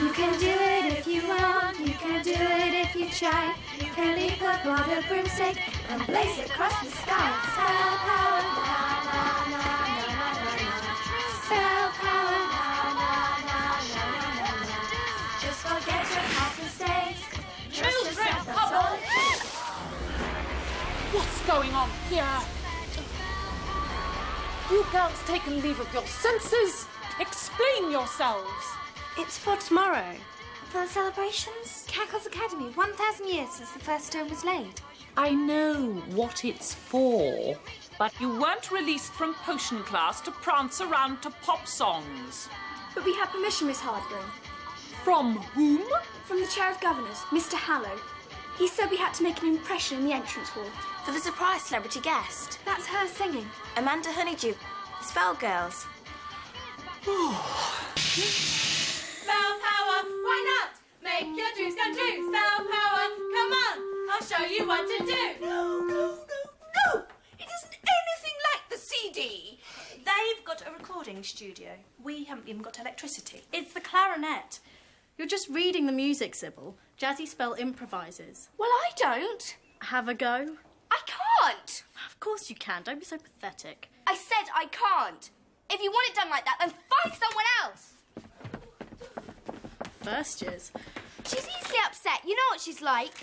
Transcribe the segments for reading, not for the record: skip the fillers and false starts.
You can do it if you want, you can do it if you try. You can leap upon a broomstick and blaze it across the sky. Spell power, na na na na na na na. Spell power, na na na na na na na. Just forget your past mistakes. Children, come on! What's going on here? You girls taken leave of your senses? Explain yourselves. It's for tomorrow. For the celebrations? Cackle's Academy, 1,000 years since the first stone was laid. I know what it's for, but you weren't released from potion class to prance around to pop songs. But we had permission, Miss Hardwing. From whom? From the Chair of Governors, Mr. Hallow. He said we had to make an impression in the entrance hall. For the surprise celebrity guest. That's her singing. Amanda Honeydew, Spell Girls. Spell power, why not? Make your dreams come true. Spell power, come on, I'll show you what to do. No! It isn't anything like the CD. They've got a recording studio. We haven't even got electricity. It's the clarinet. You're just reading the music, Sybil. Jazzy Spell improvises. Well, I don't. Have a go. I can't. Of course you can. Don't be so pathetic. I said I can't. If you want it done like that, then find someone else. First years. She's easily upset. You know what she's like.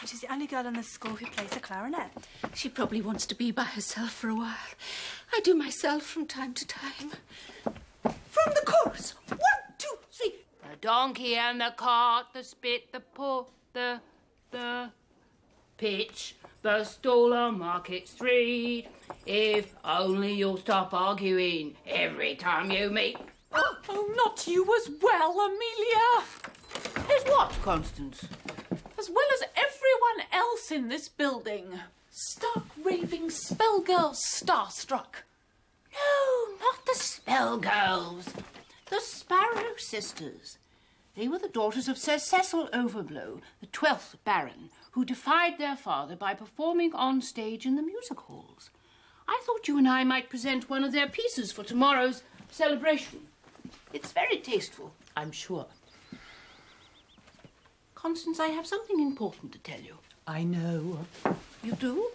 She's the only girl in the school who plays the clarinet. She probably wants to be by herself for a while. I do myself from time to time. From the chorus. 1, 2, 3. The donkey and the cart, the spit, the pull, the pitch, the stall on Market Street. If only you'll stop arguing every time you meet. Oh, not you as well, Amelia. Is what, Constance? As well as everyone else in this building. Stark raving spell girls starstruck. No, not the Spell Girls. The Sparrow Sisters. They were the daughters of Sir Cecil Overblow, the 12th Baron, who defied their father by performing on stage in the music halls. I thought you and I might present one of their pieces for tomorrow's celebration. It's very tasteful, I'm sure. Constance, I have something important to tell you. I know. You do?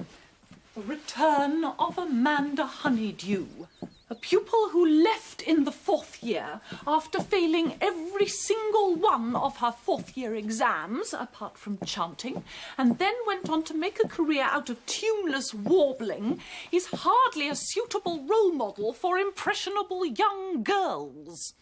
The return of Amanda Honeydew, a pupil who left in the 4th year after failing every single one of her 4th year exams, apart from chanting, and then went on to make a career out of tuneless warbling, is hardly a suitable role model for impressionable young girls.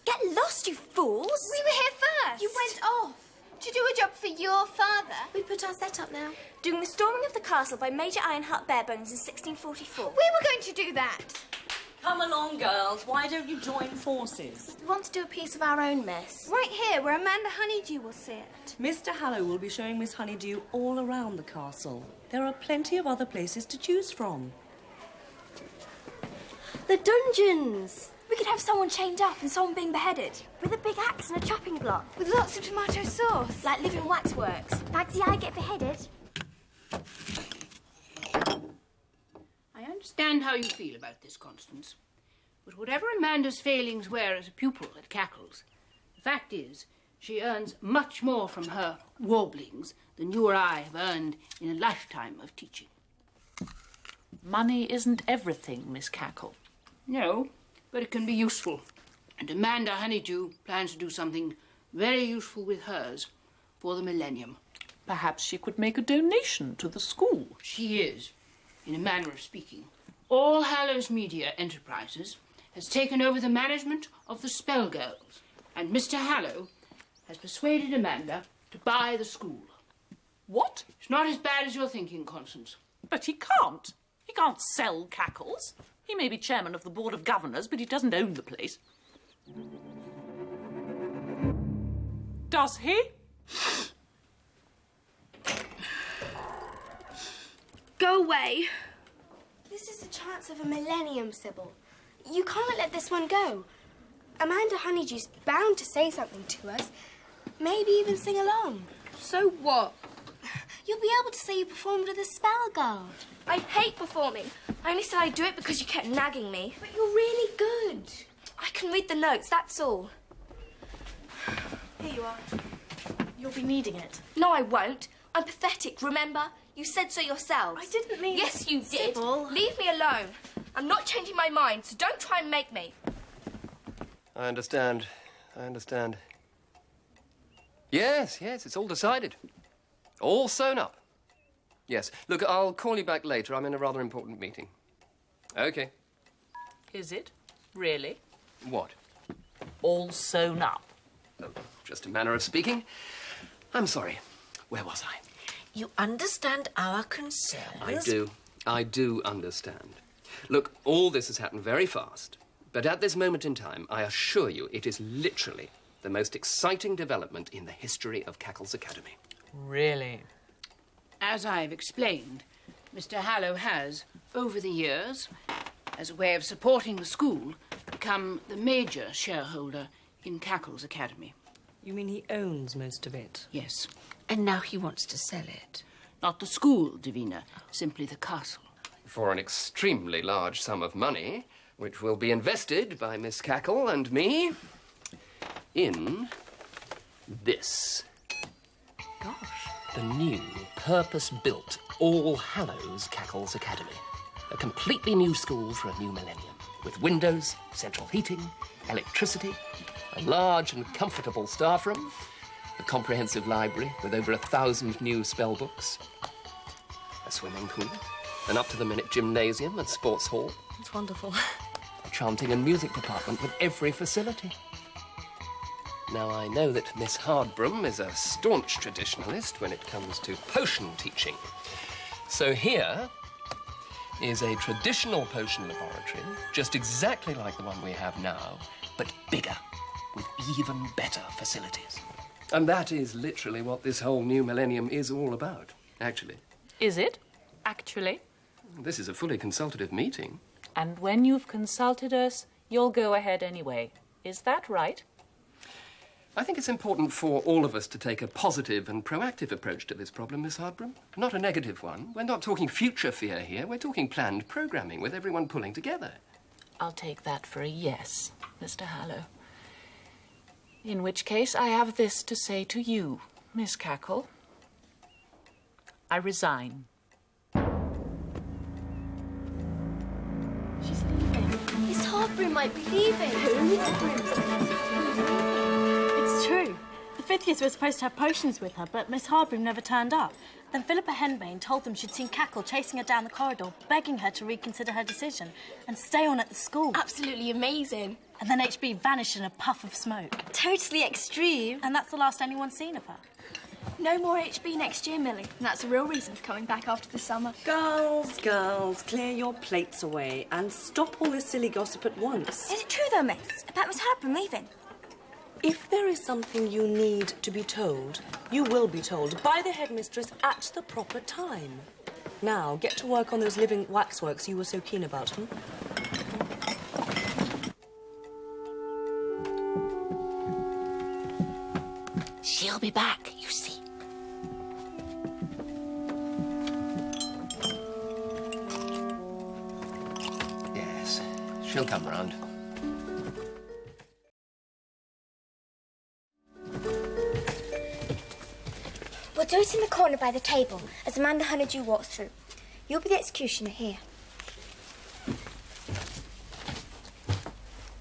Get lost, you fools. We were here first. You went off. To do a job for your father. We put our set up now. Doing the storming of the castle by Major Ironheart Barebones in 1644. We were going to do that. Come along, girls. Why don't you join forces? We want to do a piece of our own, miss. Right here, where Amanda Honeydew will see it. Mr. Hallow will be showing Miss Honeydew all around the castle. There are plenty of other places to choose from. The dungeons. We could have someone chained up and someone being beheaded. With a big axe and a chopping block. With lots of tomato sauce. Like living waxworks. Bagsy Eye get beheaded. I understand how you feel about this, Constance. But whatever Amanda's failings were as a pupil at Cackle's, the fact is she earns much more from her warblings than you or I have earned in a lifetime of teaching. Money isn't everything, Miss Cackle. No, but it can be useful. And Amanda Honeydew plans to do something very useful with hers for the Millennium. Perhaps she could make a donation to the school. She is, in a manner of speaking. All Hallows Media Enterprises has taken over the management of the Spell Girls, and Mr. Hallow has persuaded Amanda to buy the school. What? It's not as bad as you're thinking, Constance. But he can't. He can't sell Cackles. He may be chairman of the Board of Governors, but he doesn't own the place. Does he? Go away. This is the chance of a millennium, Sybil. You can't let this one go. Amanda Honeydew's bound to say something to us. Maybe even sing along. So what? You'll be able to say you performed with a spell guard. I hate performing. I only said I'd do it because you kept nagging me. But you're really good. I can read the notes, that's all. Here you are. You'll be needing it. No, I won't. I'm pathetic, remember? You said so yourself. I didn't mean... Yes, you did. Sybil. Leave me alone. I'm not changing my mind, so don't try and make me. I understand. Yes, it's all decided. All sewn up. Yes. Look, I'll call you back later. I'm in a rather important meeting. OK. Is it? Really? What? All sewn up? Oh, just a manner of speaking. I'm sorry. Where was I? You understand our concerns? I do understand. Look, all this has happened very fast. But at this moment in time, I assure you, it is literally the most exciting development in the history of Cackle's Academy. Really? As I've explained, Mr. Hallow has, over the years, as a way of supporting the school, become the major shareholder in Cackle's Academy. You mean he owns most of it? Yes. And now he wants to sell it. Not the school, Davina, simply the castle. For an extremely large sum of money, which will be invested by Miss Cackle and me in this. Gosh. The new, purpose-built, All Hallows Cackle's Academy. A completely new school for a new millennium, with windows, central heating, electricity, a large and comfortable staff room, a comprehensive library with over 1,000 new spell books, a swimming pool, an up-to-the-minute gymnasium and sports hall. It's wonderful. A chanting and music department with every facility. Now, I know that Miss Hardbroom is a staunch traditionalist when it comes to potion teaching. So here is a traditional potion laboratory, just exactly like the one we have now, but bigger, with even better facilities. And that is literally what this whole new millennium is all about, actually. Is it? Actually? This is a fully consultative meeting. And when you've consulted us, you'll go ahead anyway. Is that right? I think it's important for all of us to take a positive and proactive approach to this problem, Miss Hardbroom. Not a negative one. We're not talking future fear here. We're talking planned programming with everyone pulling together. I'll take that for a yes, Mr. Hallow. In which case, I have this to say to you, Miss Cackle. I resign. She's leaving. Miss Hardbroom might be leaving. It's true. The fifth years were supposed to have potions with her, but Miss Hardbroom never turned up. Then Philippa Henbane told them she'd seen Cackle chasing her down the corridor, begging her to reconsider her decision and stay on at the school. Absolutely amazing. And then HB vanished in a puff of smoke. Totally extreme. And that's the last anyone's seen of her. No more HB next year, Millie. And that's a real reason for coming back after the summer. Girls, clear your plates away and stop all this silly gossip at once. Is it true, though, miss, about Miss Hardbroom leaving? If there is something you need to be told, you will be told by the headmistress at the proper time. Now, get to work on those living waxworks you were so keen about, She'll be back, you see. Yes, she'll come round. We'll do it in the corner by the table as Amanda Honeydew walks through. You'll be the executioner here.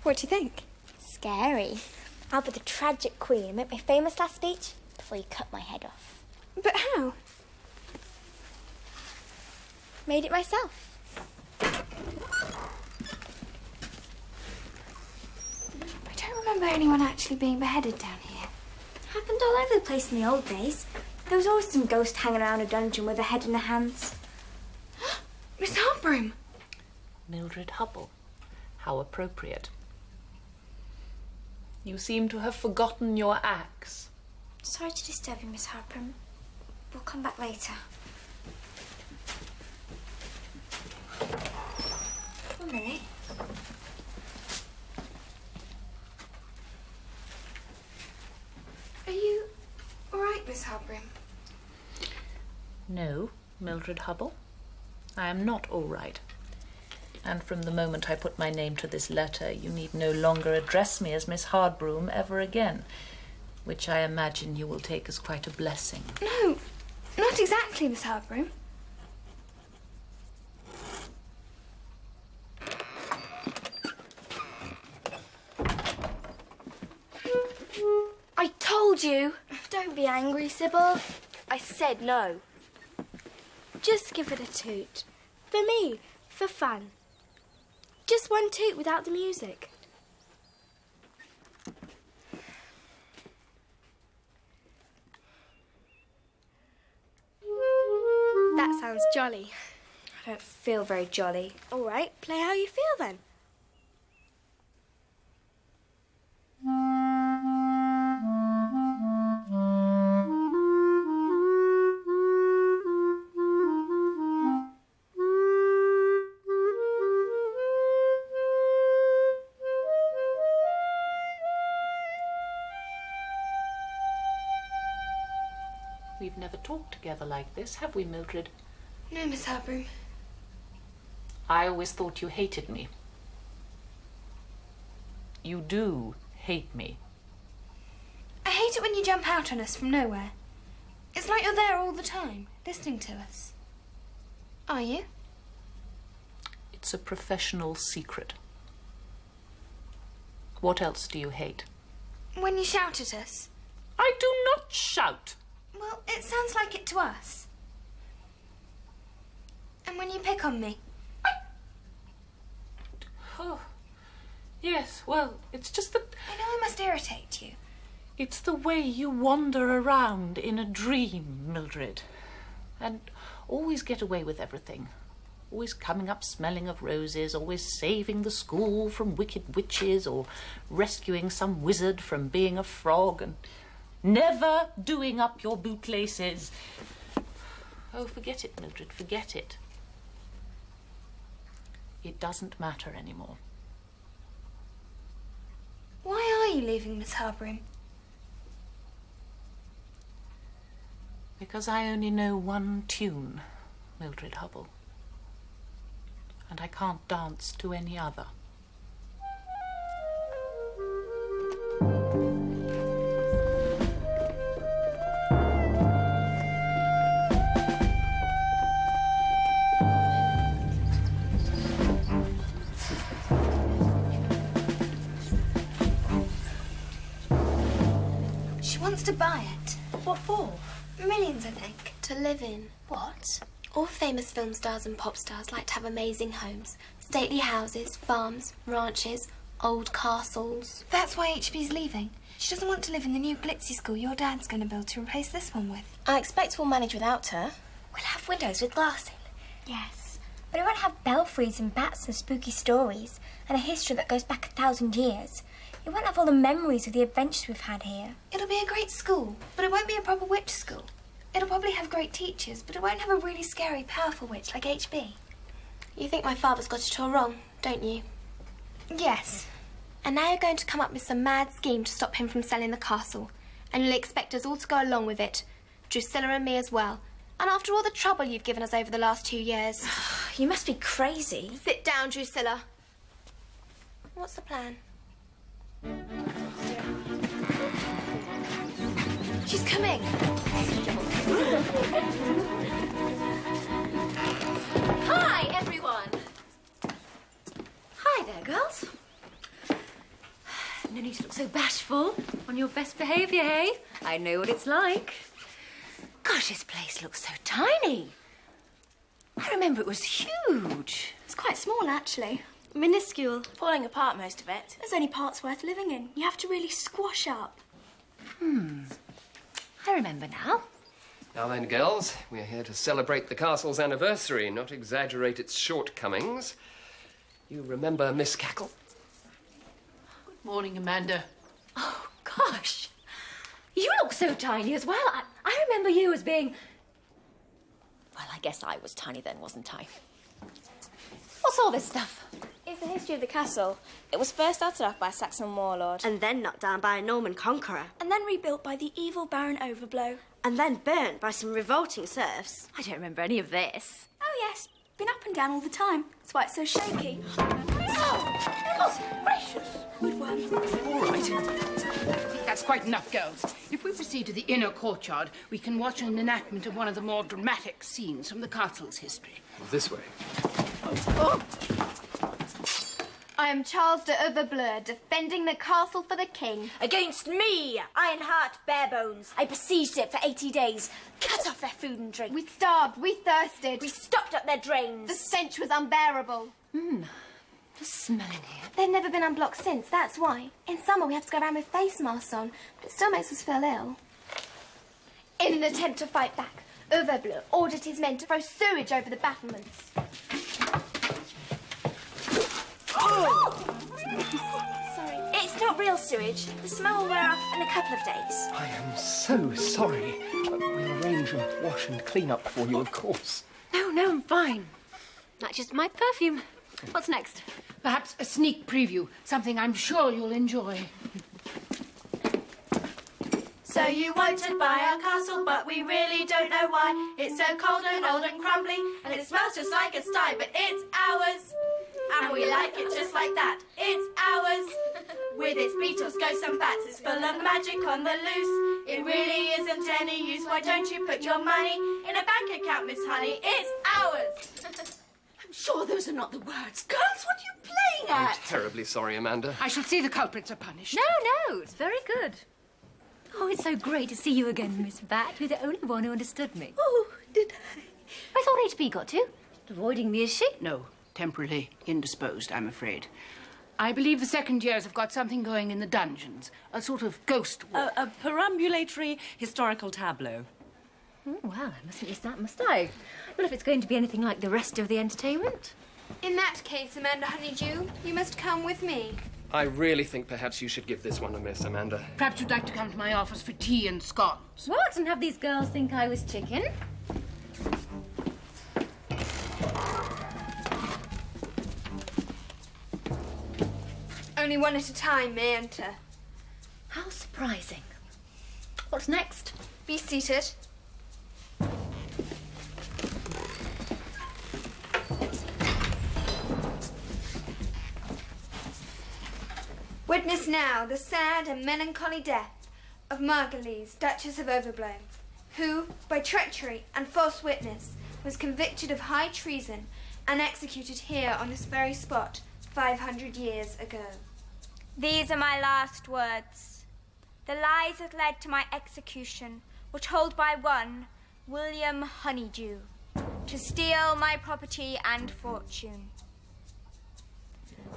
What do you think? Scary. I'll be the tragic queen and make my famous last speech before you cut my head off. But how? Made it myself. I don't remember anyone actually being beheaded down here. Happened all over the place in the old days. There was always some ghost hanging around a dungeon with a head in their hands. Miss Hardbroom! Mildred Hubble. How appropriate. You seem to have forgotten your axe. Sorry to disturb you, Miss Hardbroom. We'll come back later. Come on, Millie. Are you all right, Miss Hardbroom? No, Mildred Hubble. I am not all right. And from the moment I put my name to this letter, you need no longer address me as Miss Hardbroom ever again. which I imagine you will take as quite a blessing. No, not exactly, Miss Harborough. I told you. Don't be angry, Sybil. I said no. Just give it a toot. For me, for fun. Just one toot without the music. That sounds jolly. I don't feel very jolly. All right, play how you feel then. We've never talked together like this, have we, Mildred? No, Miss Harborough. I always thought you hated me. You do hate me. I hate it when you jump out on us from nowhere. It's like you're there all the time, listening to us. Are you? It's a professional secret. What else do you hate? When you shout at us. I do not shout. Well, it sounds like it to us. And when you pick on me. Oh, yes, well, it's just that... I know I must irritate you. It's the way you wander around in a dream, Mildred. And always get away with everything. Always coming up smelling of roses, always saving the school from wicked witches, or rescuing some wizard from being a frog, and never doing up your bootlaces. Oh, forget it, Mildred, forget it. It doesn't matter anymore. Why are you leaving, Miss Harborough? Because I only know one tune, Mildred Hubble. And I can't dance to any other. She wants to buy it. What for? Millions, I think. To live in. What? All famous film stars and pop stars like to have amazing homes. Stately houses, farms, ranches, old castles. That's why HB's leaving. She doesn't want to live in the new glitzy school your dad's going to build to replace this one with. I expect we'll manage without her. We'll have windows with glass in. Yes, but it won't have belfries and bats and spooky stories and a history that goes back 1,000 years. It won't have all the memories of the adventures we've had here. It'll be a great school, but it won't be a proper witch school. It'll probably have great teachers, but it won't have a really scary, powerful witch like HB. You think my father's got it all wrong, don't you? Yes. And now you're going to come up with some mad scheme to stop him from selling the castle. And you'll expect us all to go along with it. Drusilla and me as well. And after all the trouble you've given us over the last 2 years. You must be crazy. Sit down, Drusilla. What's the plan? She's coming. Hi, everyone. Hi there, girls. No need to look so bashful. On your best behaviour, hey? I know what it's like. Gosh, this place looks so tiny. I remember it was huge. It's quite small, actually. Minuscule. Falling apart, most of it. There's only parts worth living in. You have to really squash up. I remember now. Now then, girls, we're here to celebrate the castle's anniversary, not exaggerate its shortcomings. You remember Miss Cackle? Good morning, Amanda. Oh, gosh. You look so tiny as well. I remember you as being... Well, I guess I was tiny then, wasn't I? What's all this stuff? It's the history of the castle. It was first started off by a Saxon warlord. And then knocked down by a Norman conqueror. And then rebuilt by the evil Baron Overblow. And then burnt by some revolting serfs. I don't remember any of this. Oh, yes. Been up and down all the time. That's why it's so shaky. Oh, gracious. Good one. All right. That's quite enough, girls. If we proceed to the inner courtyard, we can watch an enactment of one of the more dramatic scenes from the castle's history. This way. I am Charles de Overbleu, defending the castle for the king. Against me, Ironheart Barebones. I besieged it for 80 days. Cut off their food and drink. We starved, we thirsted. We stopped up their drains. The stench was unbearable. The smell in here. They've never been unblocked since, that's why. In summer we have to go around with face masks on, but it still makes us feel ill. In an attempt to fight back, Overbleu ordered his men to throw sewage over the battlements. Sorry. It's not real sewage. The smell will wear off in a couple of days. I am so sorry. We'll arrange a wash and clean up for you, of course. No, I'm fine. That's just my perfume. What's next? Perhaps a sneak preview, something I'm sure you'll enjoy. So you want to buy our castle, but we really don't know why. It's so cold and old and crumbly, and it smells just like it's died, but it's ours. And we like it just like that. It's ours. With its beetles, ghosts and bats, it's full of magic on the loose. It really isn't any use. Why don't you put your money in a bank account, Miss Honey? It's ours. I'm sure those are not the words. Girls, what are you playing I'm at? terribly sorry, Amanda. I shall see the culprits are punished. No, it's very good. Oh, it's so great to see you again, Miss Bat. You're the only one who understood me. Oh, did I? I thought HP got to. Avoiding me, is she? No, temporarily indisposed, I'm afraid. I believe the second years have got something going in the dungeons, a sort of ghost walk. A perambulatory historical tableau. Oh, well, I mustn't miss that, must I? Well, if it's going to be anything like the rest of the entertainment. In that case, Amanda Honeydew, you must come with me. I really think perhaps you should give this one a miss, Amanda. Perhaps you'd like to come to my office for tea and scones. What? And have these girls think I was chicken? Only one at a time may enter. How surprising. What's next? Be seated. Witness now the sad and melancholy death of Marguerite, Duchess of Overbleu, who, by treachery and false witness, was convicted of high treason and executed here on this very spot 500 years ago. These are my last words. The lies that led to my execution were told by one, William Honeydew, to steal my property and fortune.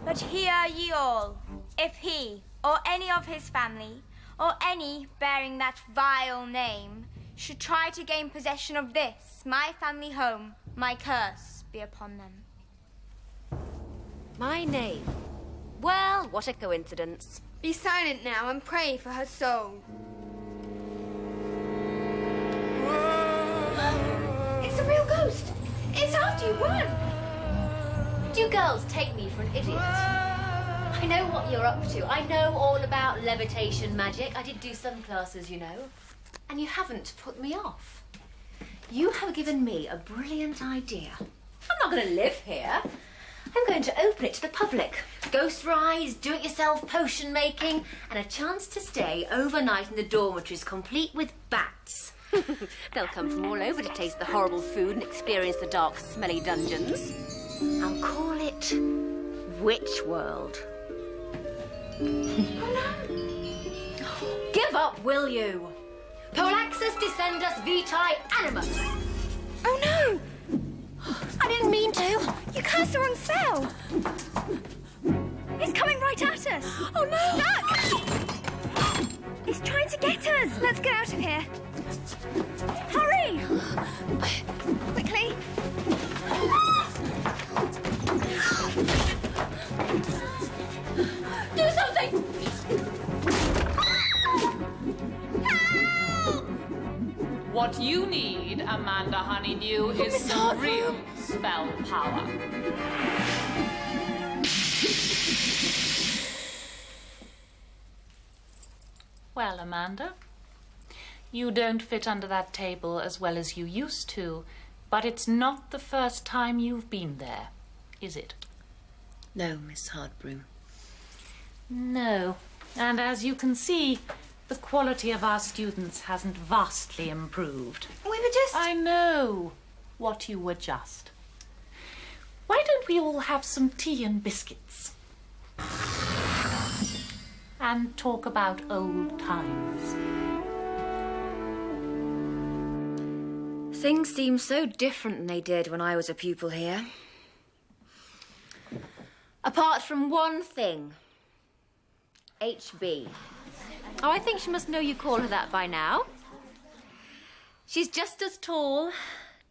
But hear ye all, if he, or any of his family, or any bearing that vile name, should try to gain possession of this, my family home, my curse be upon them. My name. Well, what a coincidence. Be silent now and pray for her soul. It's a real ghost. It's after you. Run! Do you girls take me for an idiot? I know what you're up to. I know all about levitation magic. I did do some classes, you know. And you haven't put me off. You have given me a brilliant idea. I'm not going to live here. I'm going to open it to the public. Ghost rides, do-it-yourself potion making, and a chance to stay overnight in the dormitories, complete with bats. They'll come from all over to taste the horrible food and experience the dark, smelly dungeons. I'll call it Witch World. Give up, will you? Polaxus descendus vitae animus. Oh no! I didn't mean to. You cast the wrong spell. It's coming right at us. Oh no! Duck! It's trying to get us. Let's get out of here. Hurry! Quickly. Do something! What you need, Amanda Honeydew, is some real spell power. Well, Amanda, you don't fit under that table as well as you used to, but it's not the first time you've been there, is it? No, Miss Hardbroom. No. And as you can see, the quality of our students hasn't vastly improved. We were just... I know what you were just. Why don't we all have some tea and biscuits? And talk about old times. Things seem so different than they did when I was a pupil here. Apart from one thing. HB. Oh, I think she must know you call her that by now. She's just as tall,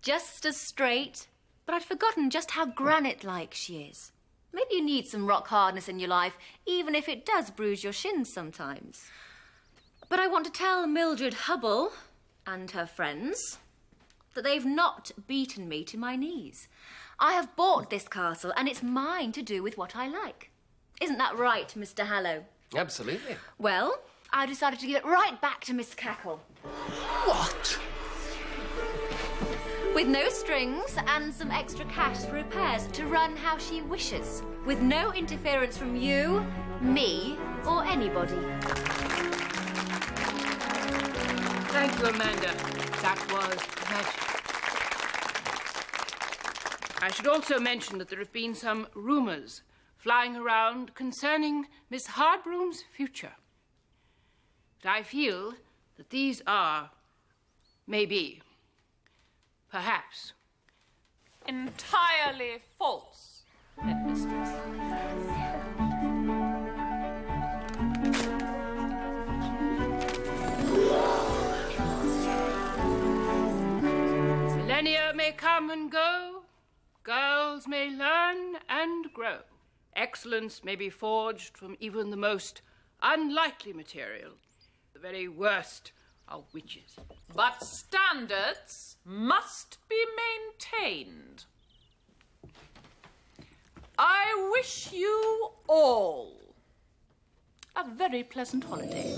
just as straight, but I'd forgotten just how granite-like she is. Maybe you need some rock hardness in your life, even if it does bruise your shins sometimes. But I want to tell Mildred Hubble and her friends that they've not beaten me to my knees. I have bought this castle, and it's mine to do with what I like. Isn't that right, Mr. Hallow? Absolutely. Well, I decided to give it right back to Miss Cackle. What? With no strings and some extra cash for repairs to run how she wishes. With no interference from you, me, or anybody. Thank you, Amanda. That was magic. I should also mention that there have been some rumours flying around concerning Miss Hardbroom's future. But I feel that these are, maybe, perhaps, Entirely false, headmistress. millennia may come and go, girls may learn and grow. Excellence may be forged from even the most unlikely material, the very worst of witches. But standards must be maintained. I wish you all a very pleasant holiday.